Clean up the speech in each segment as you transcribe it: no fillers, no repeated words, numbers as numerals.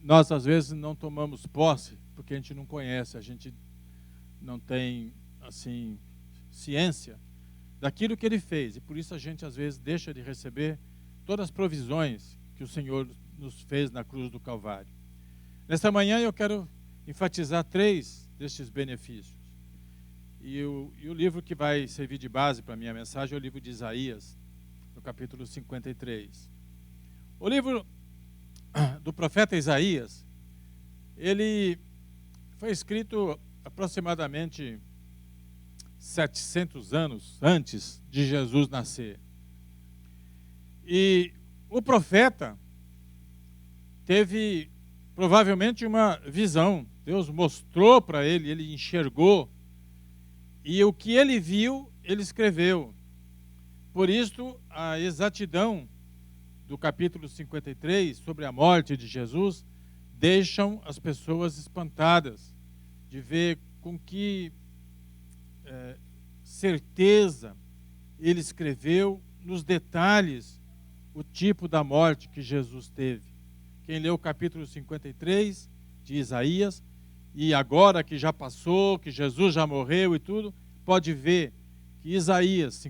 nós às vezes não tomamos posse, porque a gente não conhece, a gente não tem, assim, ciência daquilo que ele fez, e por isso a gente às vezes deixa de receber todas as provisões que o Senhor nos fez na cruz do Calvário. Nesta manhã eu quero enfatizar 3 destes benefícios. E o livro que vai servir de base para a minha mensagem é o livro de Isaías, no capítulo 53. O livro do profeta Isaías, ele foi escrito aproximadamente 700 anos antes de Jesus nascer. E o profeta teve provavelmente uma visão. Deus mostrou para ele, ele enxergou, e o que ele viu, ele escreveu. Por isso, a exatidão do capítulo 53 sobre a morte de Jesus deixam as pessoas espantadas de ver com que certeza ele escreveu nos detalhes o tipo da morte que Jesus teve. Quem leu o capítulo 53 de Isaías, e agora que já passou, que Jesus já morreu e tudo, pode ver que Isaías,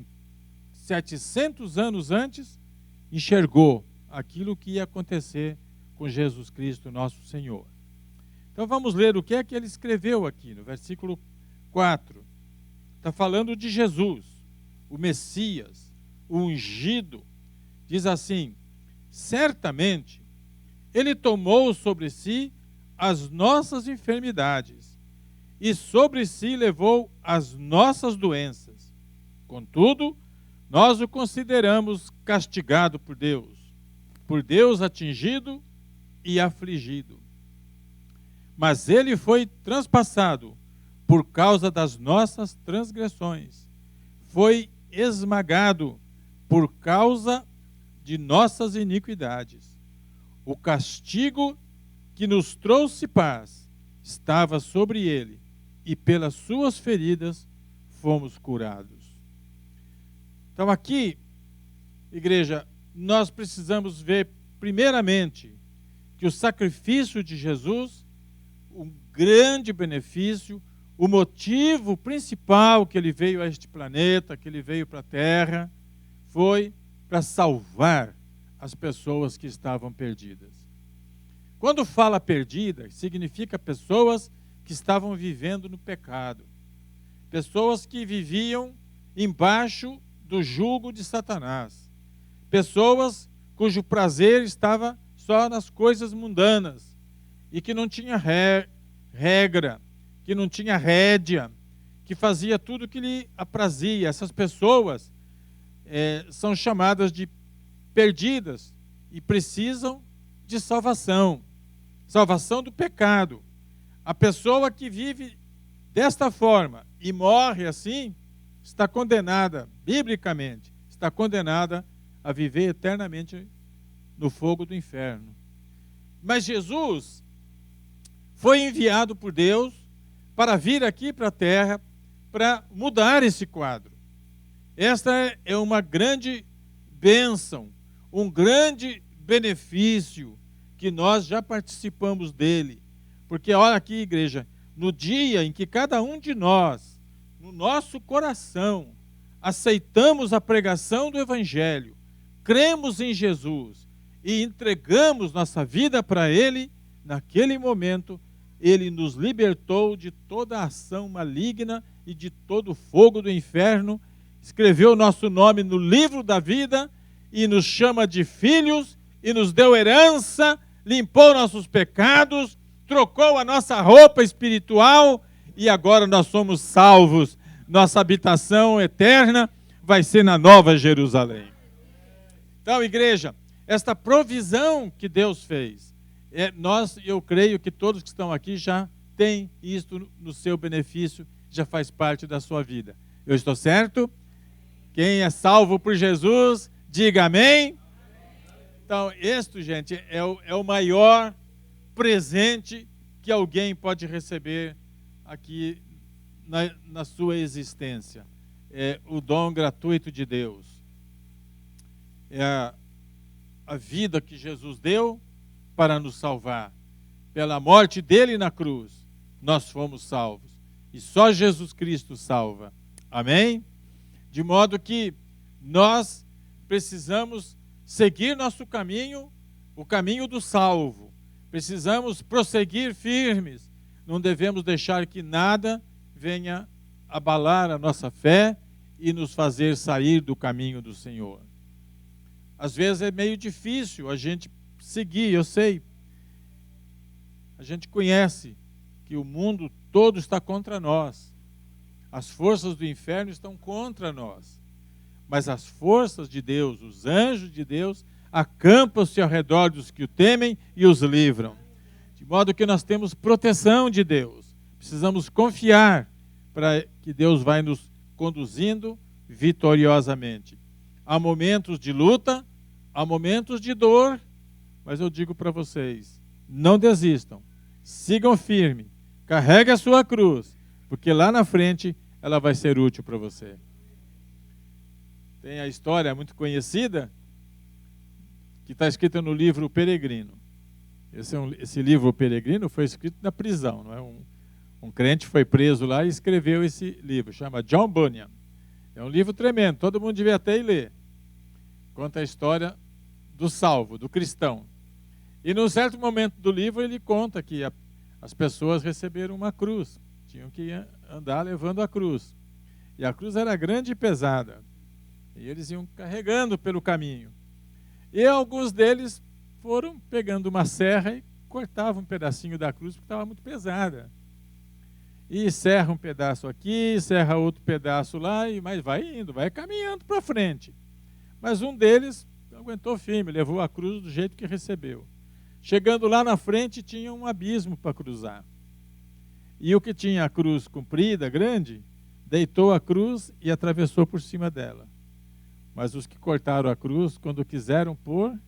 700 anos antes, enxergou aquilo que ia acontecer com Jesus Cristo, nosso Senhor. Então vamos ler o que é que ele escreveu aqui, no versículo 4. Está falando de Jesus, o Messias, o ungido. Diz assim: certamente ele tomou sobre si as nossas enfermidades e sobre si levou as nossas doenças. Contudo, nós o consideramos castigado por Deus atingido e afligido. Mas ele foi transpassado por causa das nossas transgressões, foi esmagado por causa de nossas iniquidades. O castigo que nos trouxe paz estava sobre ele, e pelas suas feridas fomos curados. Então aqui, igreja, nós precisamos ver primeiramente que o sacrifício de Jesus, um grande benefício, o motivo principal que ele veio a este planeta, que ele veio para a Terra, foi para salvar as pessoas que estavam perdidas. Quando fala perdida, significa pessoas que estavam vivendo no pecado, pessoas que viviam embaixo do jugo de Satanás, pessoas cujo prazer estava só nas coisas mundanas e que não tinha regra, que não tinha rédea, que fazia tudo o que lhe aprazia. Essas pessoas são chamadas de perdidas e precisam de salvação do pecado. A pessoa que vive desta forma e morre assim, está condenada, biblicamente, está condenada a viver eternamente no fogo do inferno. Mas Jesus foi enviado por Deus para vir aqui para a terra para mudar esse quadro. Esta é uma grande bênção, um grande benefício que nós já participamos dele. Porque olha aqui, igreja, no dia em que cada um de nós, no nosso coração, aceitamos a pregação do Evangelho, cremos em Jesus e entregamos nossa vida para Ele, naquele momento, Ele nos libertou de toda a ação maligna e de todo o fogo do inferno, escreveu o nosso nome no livro da vida e nos chama de filhos e nos deu herança, limpou nossos pecados, trocou a nossa roupa espiritual e agora nós somos salvos. Nossa habitação eterna vai ser na Nova Jerusalém. Então, igreja, esta provisão que Deus fez, eu creio que todos que estão aqui já têm isto no seu benefício, já faz parte da sua vida. Eu estou certo? Quem é salvo por Jesus, diga amém. Então, este, gente, é o maior presente que alguém pode receber aqui na sua existência. É o dom gratuito de Deus. É a vida que Jesus deu para nos salvar. pela morte dele na cruz, nós fomos salvos. E só Jesus Cristo salva. Amém? De modo que nós precisamos seguir nosso caminho, o caminho do salvo. Precisamos prosseguir firmes. Não devemos deixar que nada venha abalar a nossa fé e nos fazer sair do caminho do Senhor. Às vezes é meio difícil a gente seguir, eu sei. A gente conhece que o mundo todo está contra nós. As forças do inferno estão contra nós. Mas as forças de Deus, os anjos de Deus, acampam-se ao redor dos que o temem e os livram. De modo que nós temos proteção de Deus. Precisamos confiar para que Deus vai nos conduzindo vitoriosamente. Há momentos de luta, há momentos de dor, mas eu digo para vocês, não desistam, sigam firme, carregue a sua cruz, porque lá na frente ela vai ser útil para você. Tem a história muito conhecida, que está escrita no livro O Peregrino. Esse livro O Peregrino foi escrito na prisão, não é? Um crente foi preso lá e escreveu esse livro, chama John Bunyan. É um livro tremendo, todo mundo devia até ir ler. Conta a história do salvo, do cristão. E num certo momento do livro ele conta que as pessoas receberam uma cruz, tinham que andar levando a cruz. E a cruz era grande e pesada, e eles iam carregando pelo caminho. E alguns deles foram pegando uma serra e cortavam um pedacinho da cruz porque estava muito pesada. E serra um pedaço aqui, serra outro pedaço lá, mas vai indo, vai caminhando para frente. Mas um deles aguentou firme, levou a cruz do jeito que recebeu. Chegando lá na frente, tinha um abismo para cruzar. E o que tinha a cruz comprida, grande, deitou a cruz e atravessou por cima dela. Mas os que cortaram a cruz, quando quiseram pôr,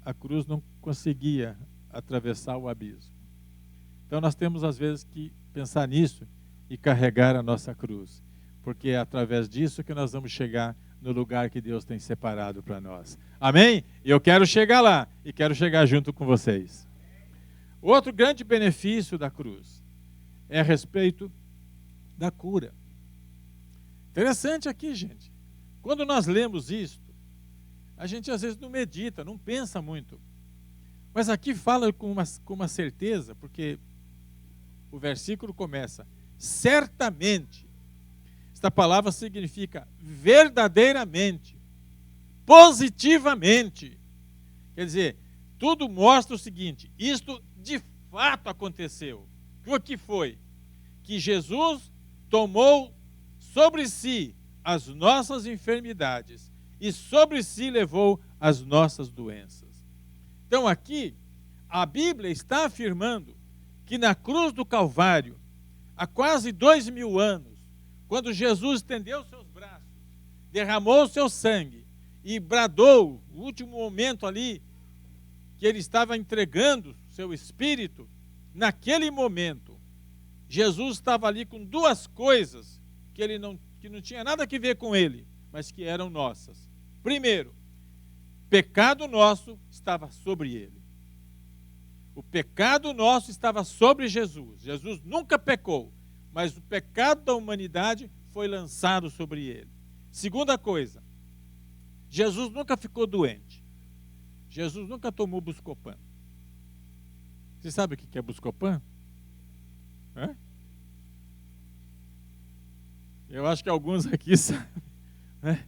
a cruz não conseguia atravessar o abismo. Então nós temos às vezes que pensar nisso e carregar a nossa cruz, porque é através disso que nós vamos chegar no lugar que Deus tem separado para nós. Amém? E eu quero chegar lá e quero chegar junto com vocês. Outro grande benefício da cruz é a respeito da cura. Interessante aqui, gente. Quando nós lemos isto, a gente às vezes não medita, não pensa muito. Mas aqui fala com uma certeza, porque o versículo começa, certamente. Esta palavra significa verdadeiramente, positivamente. Quer dizer, tudo mostra o seguinte, isto de fato aconteceu. O que foi? Que Jesus tomou sobre si as nossas enfermidades e sobre si levou as nossas doenças. Então aqui, a Bíblia está afirmando que na cruz do Calvário, há quase 2000 anos, quando Jesus estendeu seus braços, derramou o seu sangue e bradou, o último momento ali, que ele estava entregando seu espírito, naquele momento, Jesus estava ali com duas coisas que não tinha nada a ver com ele, mas que eram nossas. Primeiro, pecado nosso estava sobre ele. O pecado nosso estava sobre Jesus. Jesus nunca pecou, mas o pecado da humanidade foi lançado sobre ele. Segunda coisa, Jesus nunca ficou doente. Jesus nunca tomou Buscopan. Você sabe o que é Buscopan? É? Eu acho que alguns aqui sabem. Né?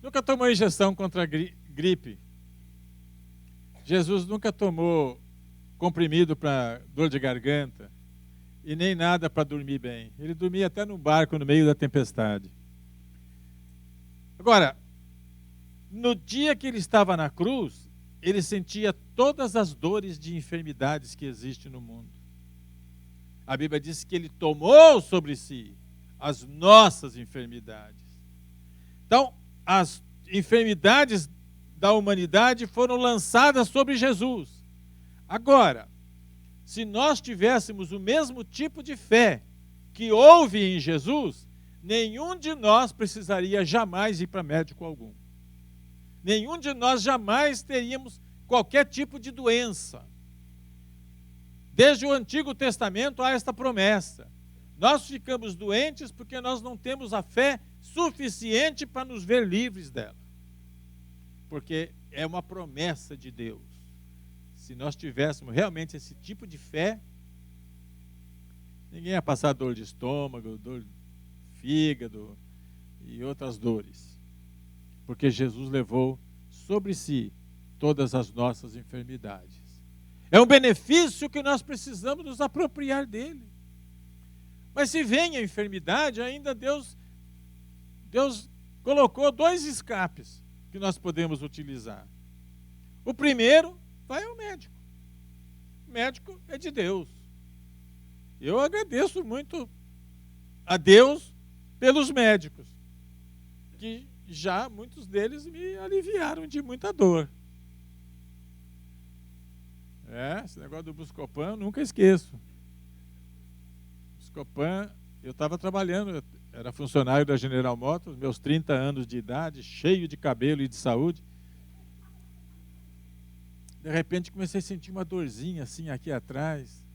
Nunca tomou injeção contra a gripe. Jesus nunca tomou comprimido para dor de garganta e nem nada para dormir bem. Ele dormia até no barco no meio da tempestade. Agora, no dia que ele estava na cruz, ele sentia todas as dores de enfermidades que existem no mundo. A Bíblia diz que ele tomou sobre si as nossas enfermidades. Então, as enfermidades da humanidade foram lançadas sobre Jesus. Agora, se nós tivéssemos o mesmo tipo de fé que houve em Jesus, nenhum de nós precisaria jamais ir para médico algum. Nenhum de nós jamais teríamos qualquer tipo de doença. Desde o Antigo Testamento há esta promessa. Nós ficamos doentes porque nós não temos a fé suficiente para nos ver livres dela. Porque é uma promessa de Deus. Se nós tivéssemos realmente esse tipo de fé, ninguém ia passar dor de estômago, dor de fígado e outras dores. Porque Jesus levou sobre si todas as nossas enfermidades. É um benefício que nós precisamos nos apropriar dele. Mas se vem a enfermidade, ainda Deus colocou 2 escapes que nós podemos utilizar. O primeiro vai ao médico. O médico é de Deus. Eu agradeço muito a Deus pelos médicos, que já muitos deles me aliviaram de muita dor. Esse negócio do Buscopan eu nunca esqueço. Buscopan, eu estava trabalhando, eu era funcionário da General Motors, meus 30 anos de idade, cheio de cabelo e de saúde. De repente comecei a sentir uma dorzinha assim aqui atrás.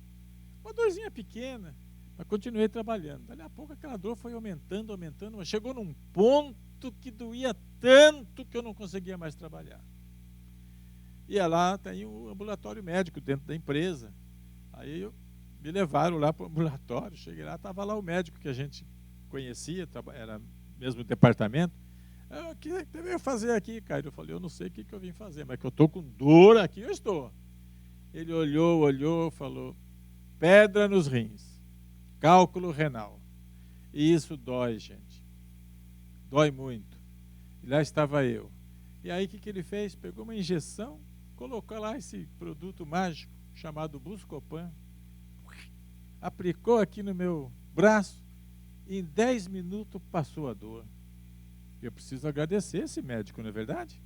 Uma dorzinha pequena, mas continuei trabalhando. Daí a pouco aquela dor foi aumentando, mas chegou num ponto que doía tanto que eu não conseguia mais trabalhar. Ia lá, tem um ambulatório médico dentro da empresa. Aí me levaram lá para o ambulatório, cheguei lá, estava lá o médico que a gente conhecia, era mesmo departamento. O que você veio fazer aqui, Caio? Eu falei, eu não sei o que eu vim fazer, mas que eu estou com dor aqui, eu estou. Ele olhou, falou, pedra nos rins, cálculo renal. E isso dói, gente. Dói muito. E lá estava eu. E aí o que ele fez? Pegou uma injeção, colocou lá esse produto mágico chamado Buscopan, aplicou aqui no meu braço, e em 10 minutos passou a dor. Eu preciso agradecer esse médico, não é verdade?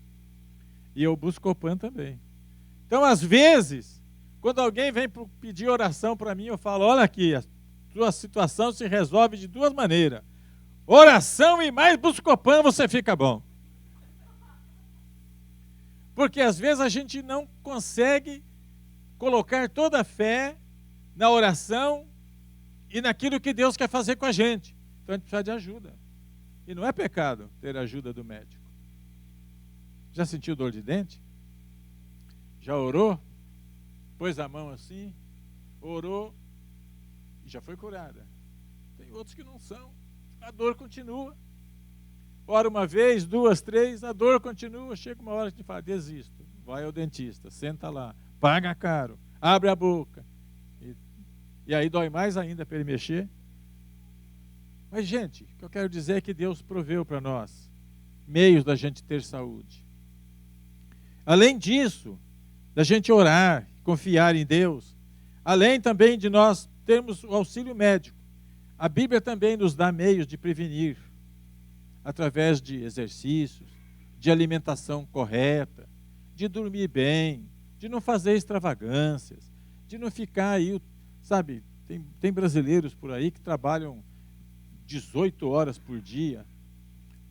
E o Buscopan também. Então, às vezes, quando alguém vem pedir oração para mim, eu falo, olha aqui, a sua situação se resolve de 2 maneiras. Oração e mais Buscopan, você fica bom. Porque às vezes a gente não consegue colocar toda a fé na oração e naquilo que Deus quer fazer com a gente. Então a gente precisa de ajuda. E não é pecado ter a ajuda do médico. Já sentiu dor de dente? Já orou? Pôs a mão assim, orou e já foi curada. Tem outros que não são. A dor continua. Ora uma vez, 2, 3, a dor continua. Chega uma hora que a gente fala, desisto. Vai ao dentista, senta lá, paga caro, abre a boca. E aí dói mais ainda para ele mexer. Mas, gente, o que eu quero dizer é que Deus proveu para nós meios da gente ter saúde. Além disso, da gente orar, confiar em Deus, além também de nós termos o auxílio médico, a Bíblia também nos dá meios de prevenir, através de exercícios, de alimentação correta, de dormir bem, de não fazer extravagâncias, de não ficar aí, sabe, tem brasileiros por aí que trabalham 18 horas por dia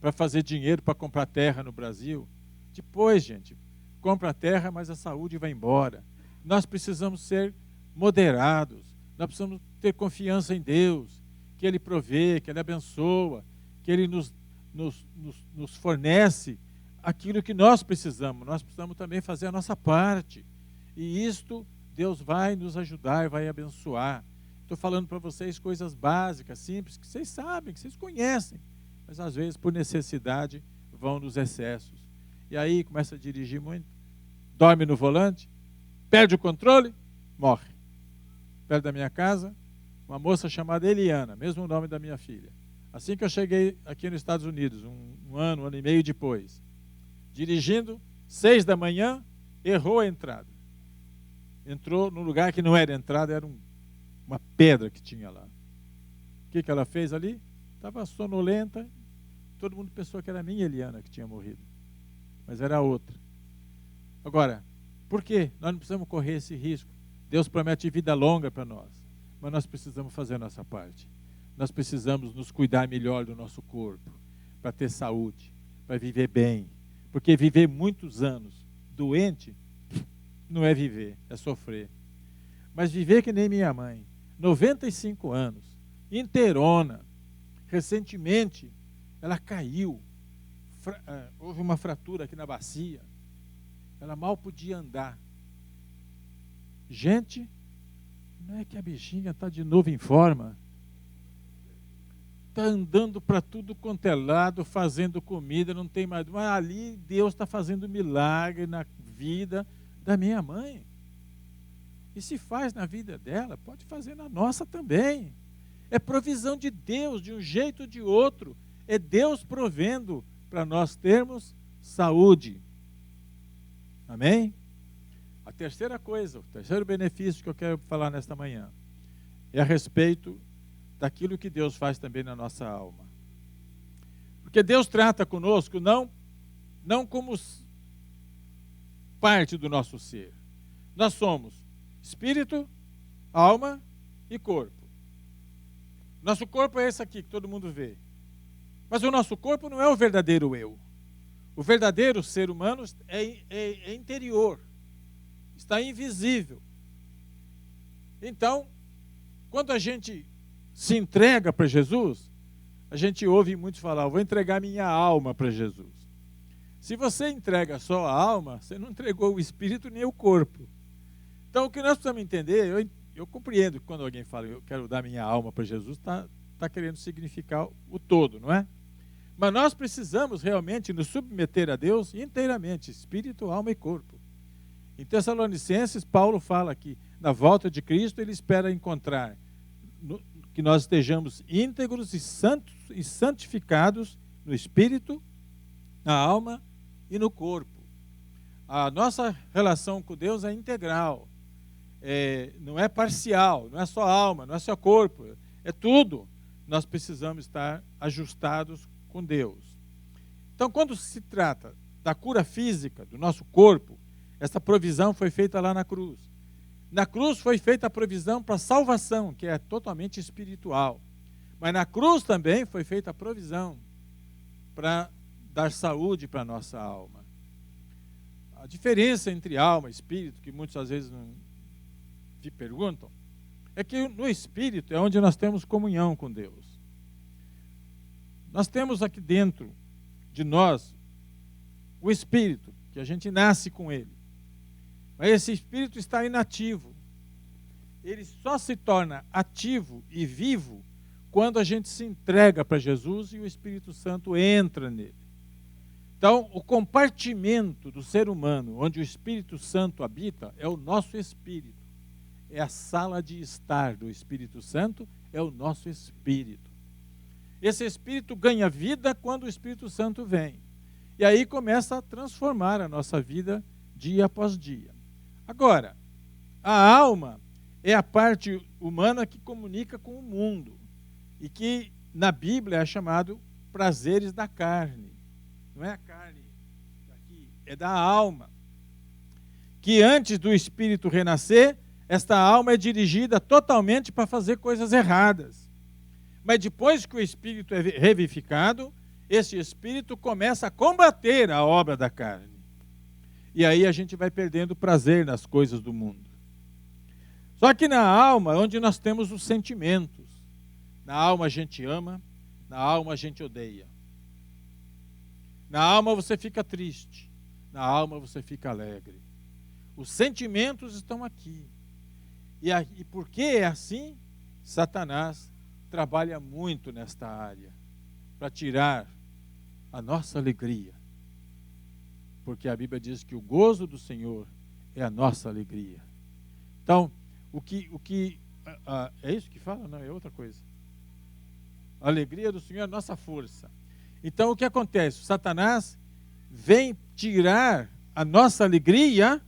para fazer dinheiro para comprar terra no Brasil. Depois, gente, compra a terra, mas a saúde vai embora. Nós precisamos ser moderados, nós precisamos ter confiança em Deus, que Ele provê, que Ele abençoa, que Ele nos fornece aquilo que nós precisamos também fazer a nossa parte, e isto Deus vai nos ajudar e vai abençoar. Estou falando para vocês coisas básicas, simples, que vocês sabem, que vocês conhecem, mas às vezes por necessidade vão nos excessos, e aí começa a dirigir muito, dorme no volante, perde o controle, morre. Perto da minha casa, uma moça chamada Eliana, mesmo nome da minha filha. Assim que eu cheguei aqui nos Estados Unidos, um ano e meio depois, dirigindo, 6 da manhã, errou a entrada. Entrou num lugar que não era entrada, era uma pedra que tinha lá. O que ela fez ali? Estava sonolenta, todo mundo pensou que era a minha Eliana que tinha morrido, mas era a outra. Agora, por quê? Nós não precisamos correr esse risco. Deus promete vida longa para nós, mas nós precisamos fazer a nossa parte. Nós precisamos nos cuidar melhor do nosso corpo, para ter saúde, para viver bem, porque viver muitos anos doente não é viver, é sofrer. mas viver que nem minha mãe, 95 anos, inteirona. Recentemente, ela caiu, houve uma fratura aqui na bacia, ela mal podia andar. Gente, não é que a bichinha está de novo em forma? Está andando para tudo quanto é lado, fazendo comida, não tem mais. Mas ali Deus está fazendo milagre na vida da minha mãe. E se faz na vida dela, pode fazer na nossa também. É provisão de Deus, de um jeito ou de outro. É Deus provendo para nós termos saúde. Amém? A terceira coisa, o terceiro benefício que eu quero falar nesta manhã, é a respeito daquilo que Deus faz também na nossa alma. Porque Deus trata conosco não como parte do nosso ser. Nós somos espírito, alma e corpo. Nosso corpo é esse aqui que todo mundo vê. Mas o nosso corpo não é o verdadeiro eu. O verdadeiro ser humano é interior. Está invisível. Então, quando a gente se entrega para Jesus, a gente ouve muitos falar, eu vou entregar minha alma para Jesus. Se você entrega só a alma, você não entregou o espírito nem o corpo. Então, o que nós precisamos entender, eu compreendo que quando alguém fala, eu quero dar minha alma para Jesus, está querendo significar o todo, não é? Mas nós precisamos realmente nos submeter a Deus inteiramente, espírito, alma e corpo. Em Tessalonicenses, Paulo fala que na volta de Cristo ele espera encontrar que nós estejamos íntegros e santos e santificados no espírito, na alma e no corpo. A nossa relação com Deus é integral, não é parcial, não é só alma, não é só corpo, é tudo. Nós precisamos estar ajustados com Deus. Então, quando se trata da cura física do nosso corpo, essa provisão foi feita lá na cruz. Na cruz foi feita a provisão para a salvação, que é totalmente espiritual. Mas na cruz também foi feita a provisão para dar saúde para a nossa alma. A diferença entre alma e espírito, que muitas às vezes não te perguntam, é que no espírito é onde nós temos comunhão com Deus. Nós temos aqui dentro de nós o espírito, que a gente nasce com ele. Mas esse espírito está inativo. Ele só se torna ativo e vivo quando a gente se entrega para Jesus e o Espírito Santo entra nele. Então, o compartimento do ser humano, onde o Espírito Santo habita, é o nosso espírito. É a sala de estar do Espírito Santo, é o nosso espírito. Esse espírito ganha vida quando o Espírito Santo vem. E aí começa a transformar a nossa vida dia após dia. Agora, a alma é a parte humana que comunica com o mundo e que na Bíblia é chamado prazeres da carne. Não é a carne daqui, é da alma. Que antes do espírito renascer, esta alma é dirigida totalmente para fazer coisas erradas. Mas depois que o espírito é revivificado, esse espírito começa a combater a obra da carne. E aí a gente vai perdendo prazer nas coisas do mundo. Só que na alma, onde nós temos os sentimentos. Na alma a gente ama, na alma a gente odeia. Na alma você fica triste, na alma você fica alegre. Os sentimentos estão aqui. E porque é assim, Satanás trabalha muito nesta área para tirar a nossa alegria. Porque a Bíblia diz que o gozo do Senhor é a nossa alegria. Então, é isso que fala? Não, é outra coisa. A alegria do Senhor é a nossa força. Então, o que acontece? O Satanás vem tirar a nossa alegria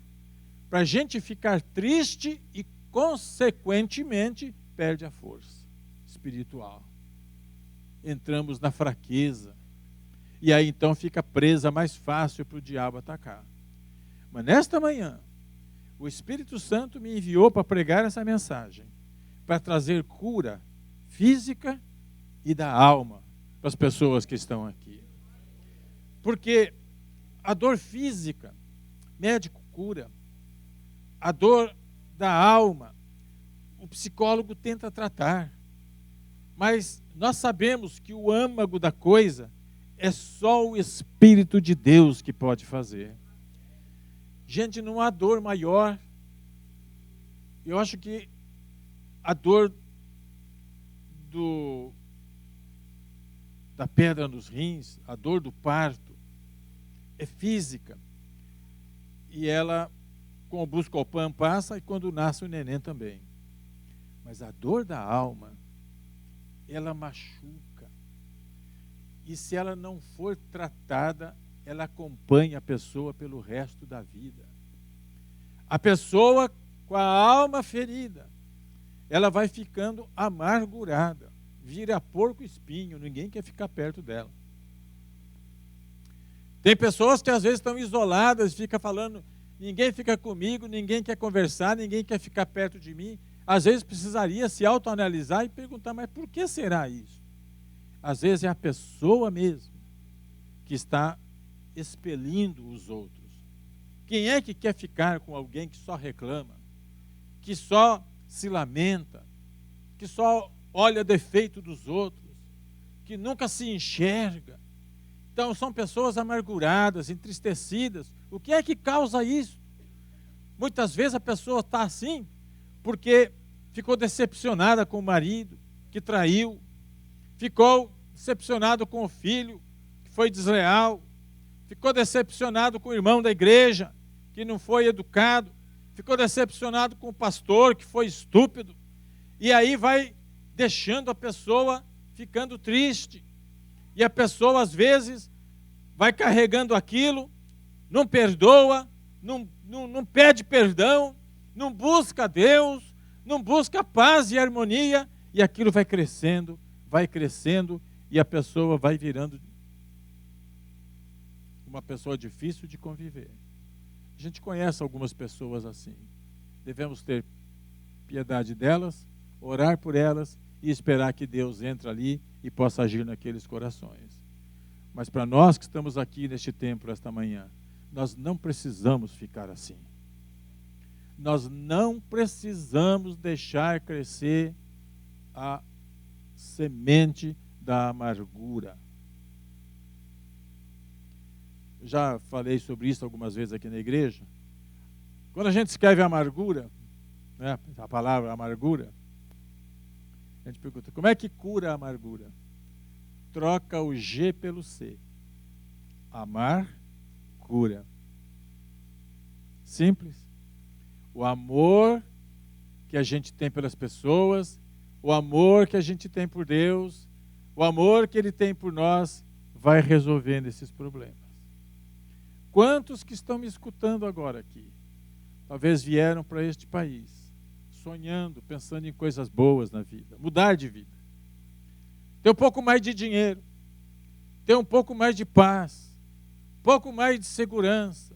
para a gente ficar triste e, consequentemente, perde a força espiritual. Entramos na fraqueza. E aí então fica presa mais fácil para o diabo atacar. Mas nesta manhã, o Espírito Santo me enviou para pregar essa mensagem, para trazer cura física e da alma para as pessoas que estão aqui. Porque a dor física, médico cura. A dor da alma, o psicólogo tenta tratar. Mas nós sabemos que o âmago da coisa é só o Espírito de Deus que pode fazer. Gente, não há dor maior. Eu acho que a dor da pedra nos rins, a dor do parto, é física. E ela, com o Buscopan, passa, e quando nasce o neném também. Mas a dor da alma, ela machuca. E se ela não for tratada, ela acompanha a pessoa pelo resto da vida. A pessoa com a alma ferida, ela vai ficando amargurada, vira porco espinho, ninguém quer ficar perto dela. Tem pessoas que às vezes estão isoladas, ficam falando, ninguém fica comigo, ninguém quer conversar, ninguém quer ficar perto de mim. Às vezes precisaria se autoanalisar e perguntar, mas por que será isso? Às vezes é a pessoa mesmo que está expelindo os outros. Quem é que quer ficar com alguém que só reclama, que só se lamenta, que só olha defeito dos outros, que nunca se enxerga? Então são pessoas amarguradas, entristecidas. O que é que causa isso? Muitas vezes a pessoa está assim porque ficou decepcionada com o marido, que traiu, ficou decepcionado com o filho, que foi desleal, ficou decepcionado com o irmão da igreja, que não foi educado, ficou decepcionado com o pastor, que foi estúpido, e aí vai deixando a pessoa ficando triste, e a pessoa às vezes vai carregando aquilo, não perdoa, não pede perdão, não busca Deus, não busca paz e harmonia, e aquilo vai crescendo, e a pessoa vai virando uma pessoa difícil de conviver. A gente conhece algumas pessoas assim. Devemos ter piedade delas, orar por elas e esperar que Deus entre ali e possa agir naqueles corações. Mas para nós que estamos aqui neste templo esta manhã, nós não precisamos ficar assim. Nós não precisamos deixar crescer a semente da amargura. Já falei sobre isso algumas vezes aqui na igreja. Quando a gente escreve amargura, né, a palavra amargura, a gente pergunta, como é que cura a amargura? Troca o G pelo C. Amar, cura. Simples. O amor que a gente tem pelas pessoas, o amor que a gente tem por Deus, o amor que Ele tem por nós, vai resolvendo esses problemas. Quantos que estão me escutando agora aqui, talvez vieram para este país, sonhando, pensando em coisas boas na vida, mudar de vida, ter um pouco mais de dinheiro, ter um pouco mais de paz, um pouco mais de segurança,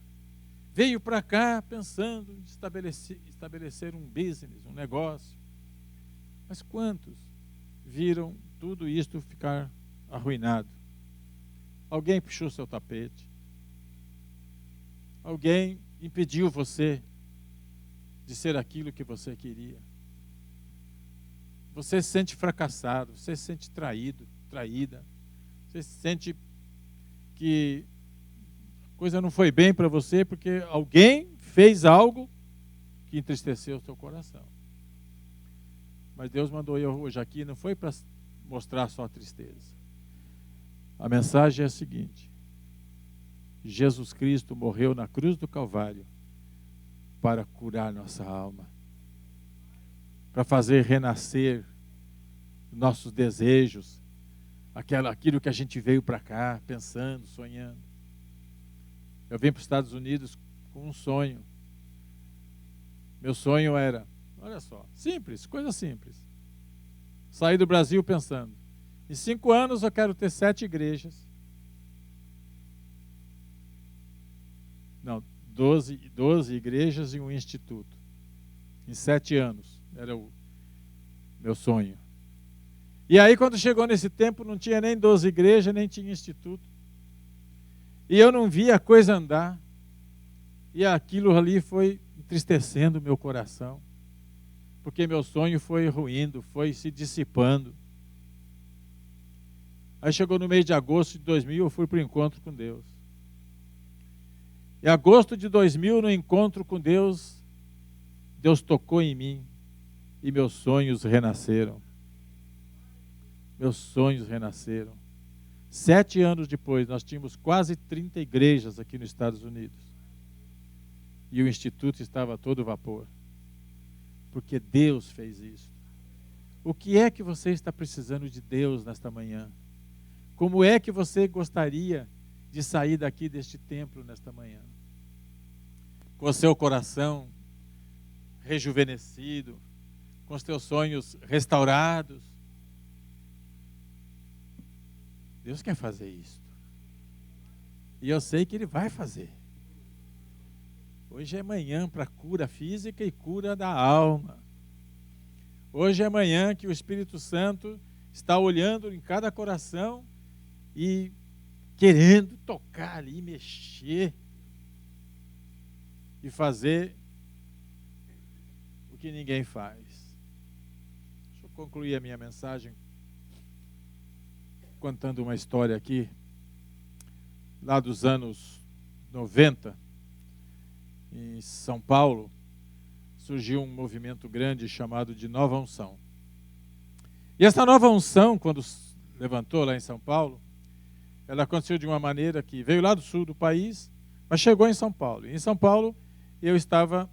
veio para cá pensando em estabelecer um business, um negócio, mas quantos viram tudo isto ficar arruinado? Alguém puxou seu tapete, alguém impediu você de ser aquilo que você queria. Você se sente fracassado, você se sente traído, traída. Você se sente que a coisa não foi bem para você porque alguém fez algo que entristeceu o seu coração. Mas Deus mandou eu hoje aqui, não foi para mostrar só a tristeza. A mensagem é a seguinte: Jesus Cristo morreu na cruz do Calvário para curar nossa alma, para fazer renascer nossos desejos, aquilo que a gente veio para cá pensando, sonhando. Eu vim para os Estados Unidos com um sonho. Meu sonho era, olha só, simples, coisa simples. Saí do Brasil pensando, em 5 anos eu quero ter 7 igrejas. Não, 12 igrejas e um instituto. Em 7 anos, era o meu sonho. E aí quando chegou nesse tempo, não tinha nem 12 igrejas, nem tinha instituto. E eu não via a coisa andar. E aquilo ali foi entristecendo o meu coração. porque meu sonho foi ruindo, foi se dissipando. Aí chegou no mês de agosto de 2000, eu fui para o encontro com Deus. Em agosto de 2000, no encontro com Deus, Deus tocou em mim e meus sonhos renasceram. Meus sonhos renasceram. 7 anos depois, nós tínhamos quase 30 igrejas aqui nos Estados Unidos. E o Instituto estava a todo vapor. Porque Deus fez isso. O que é que você está precisando de Deus nesta manhã? Como é que você gostaria de sair daqui deste templo nesta manhã? Com o seu coração rejuvenescido, com os teus sonhos restaurados. Deus quer fazer isso. E eu sei que Ele vai fazer. Hoje é manhã para cura física e cura da alma. Hoje é manhã que o Espírito Santo está olhando em cada coração e querendo tocar ali, mexer e fazer o que ninguém faz. Deixa eu concluir a minha mensagem contando uma história aqui, lá dos anos 90, em São Paulo, surgiu um movimento grande chamado de Nova Unção. E essa Nova Unção, quando levantou lá em São Paulo, ela aconteceu de uma maneira que veio lá do sul do país, mas chegou em São Paulo. E em São Paulo, eu estava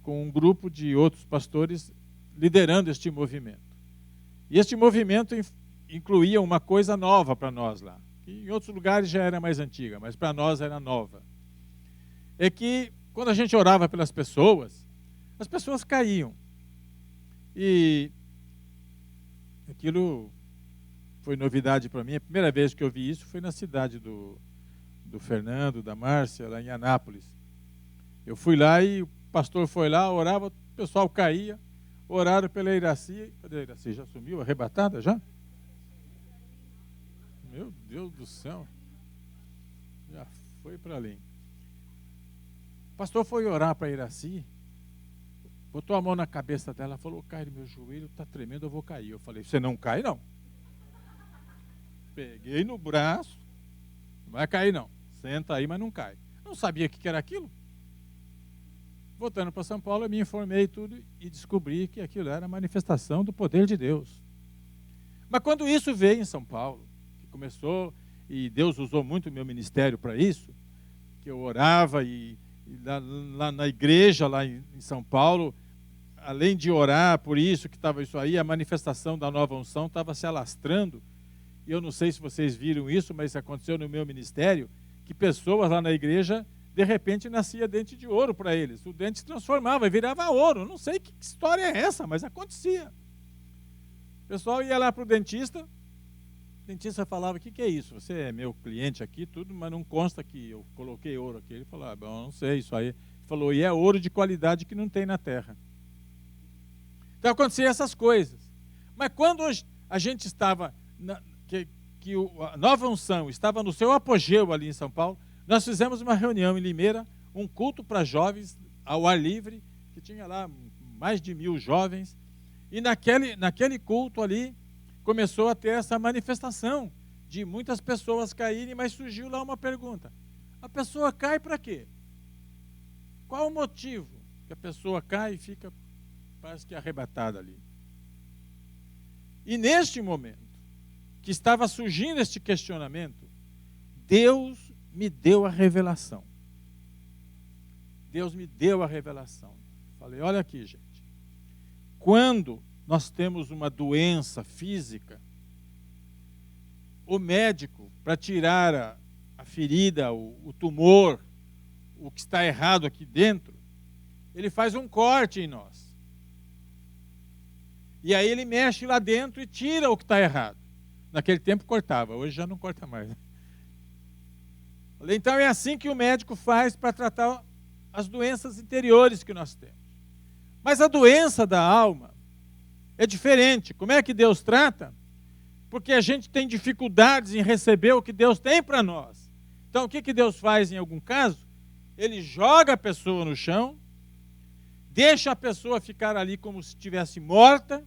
com um grupo de outros pastores liderando este movimento. E este movimento incluía uma coisa nova para nós lá, que em outros lugares já era mais antiga, mas para nós era nova. É que quando a gente orava pelas pessoas, as pessoas caíam. E aquilo foi novidade para mim. A primeira vez que eu vi isso foi na cidade do Fernando, da Márcia, lá em Anápolis. Eu fui lá e o pastor foi lá, orava, o pessoal caía, oraram pela Iraci. Cadê a Iraci? Já sumiu? Arrebatada já? Meu Deus do céu. Já foi para ali. O pastor foi orar para a Iraci, botou a mão na cabeça dela, falou: Caio, meu joelho está tremendo, eu vou cair. Eu falei: você não cai não. Peguei no braço, não vai cair não. Senta aí, mas não cai. Não sabia o que era aquilo. Voltando para São Paulo, eu me informei tudo e descobri que aquilo era a manifestação do poder de Deus. Mas quando isso veio em São Paulo, que começou, e Deus usou muito o meu ministério para isso, que eu orava e lá na igreja, lá em São Paulo, além de orar por isso, que estava isso aí, a manifestação da nova unção estava se alastrando. E eu não sei se vocês viram isso, mas isso aconteceu no meu ministério, que pessoas lá na igreja, de repente, nascia dente de ouro para eles. O dente se transformava e virava ouro. Eu não sei que história é essa, mas acontecia. O pessoal ia lá para o dentista falava: o que é isso? Você é meu cliente aqui, tudo, mas não consta que eu coloquei ouro aqui. Ele falou: bom, não sei, isso aí. Ele falou: e é ouro de qualidade que não tem na terra. Então acontecia essas coisas. Mas quando a gente estava, a nova unção estava no seu apogeu ali em São Paulo, nós fizemos uma reunião em Limeira, um culto para jovens ao ar livre, que tinha lá mais de 1000 jovens, e naquele culto ali começou a ter essa manifestação de muitas pessoas caírem, mas surgiu lá uma pergunta: a pessoa cai para quê? Qual o motivo que a pessoa cai e fica, parece que arrebatada ali? E neste momento, que estava surgindo este questionamento, Deus me deu a revelação. Deus me deu a revelação. Falei: olha aqui, gente. Quando nós temos uma doença física, o médico, para tirar a ferida, o tumor, o que está errado aqui dentro, ele faz um corte em nós. E aí ele mexe lá dentro e tira o que está errado. Naquele tempo cortava, hoje já não corta mais. Então é assim que o médico faz para tratar as doenças interiores que nós temos. Mas a doença da alma é diferente. Como é que Deus trata? Porque a gente tem dificuldades em receber o que Deus tem para nós. Então o que Deus faz em algum caso? Ele joga a pessoa no chão deixa a pessoa ficar ali como se estivesse morta,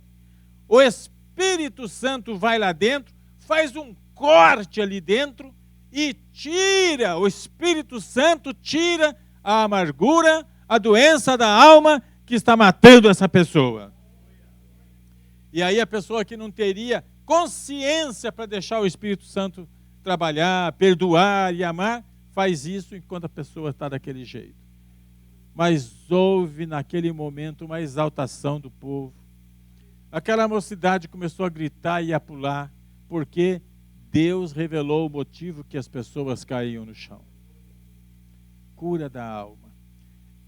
o Espírito Santo vai lá dentro, faz um corte ali dentro e tira, o Espírito Santo tira a amargura, a doença da alma que está matando essa pessoa. E aí a pessoa que não teria consciência para deixar o Espírito Santo trabalhar, perdoar e amar, faz isso enquanto a pessoa está daquele jeito. Mas houve naquele momento uma exaltação do povo. Aquela mocidade começou a gritar e a pular, porque Deus revelou o motivo que as pessoas caíam no chão. Cura da alma.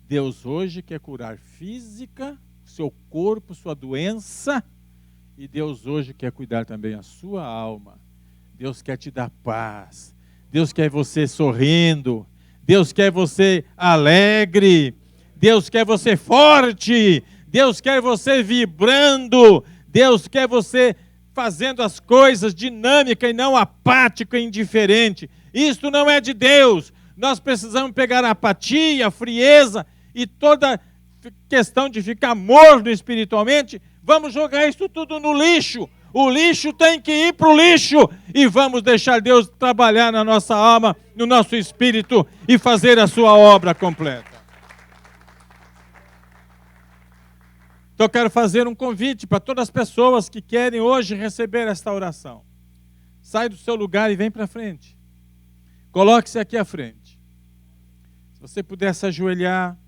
Deus hoje quer curar física, seu corpo, sua doença, e Deus hoje quer cuidar também a sua alma. Deus quer te dar paz. Deus quer você sorrindo. Deus quer você alegre. Deus quer você forte. Deus quer você vibrando. Deus quer você fazendo as coisas dinâmica e não apático e indiferente. Isso não é de Deus. Nós precisamos pegar a apatia, a frieza e toda questão de ficar morno espiritualmente. Vamos jogar isso tudo no lixo. O lixo tem que ir para o lixo. E vamos deixar Deus trabalhar na nossa alma, no nosso espírito e fazer a sua obra completa. Então eu quero fazer um convite para todas as pessoas que querem hoje receber esta oração. Sai do seu lugar e vem para frente. Coloque-se aqui à frente. Se você puder se ajoelhar,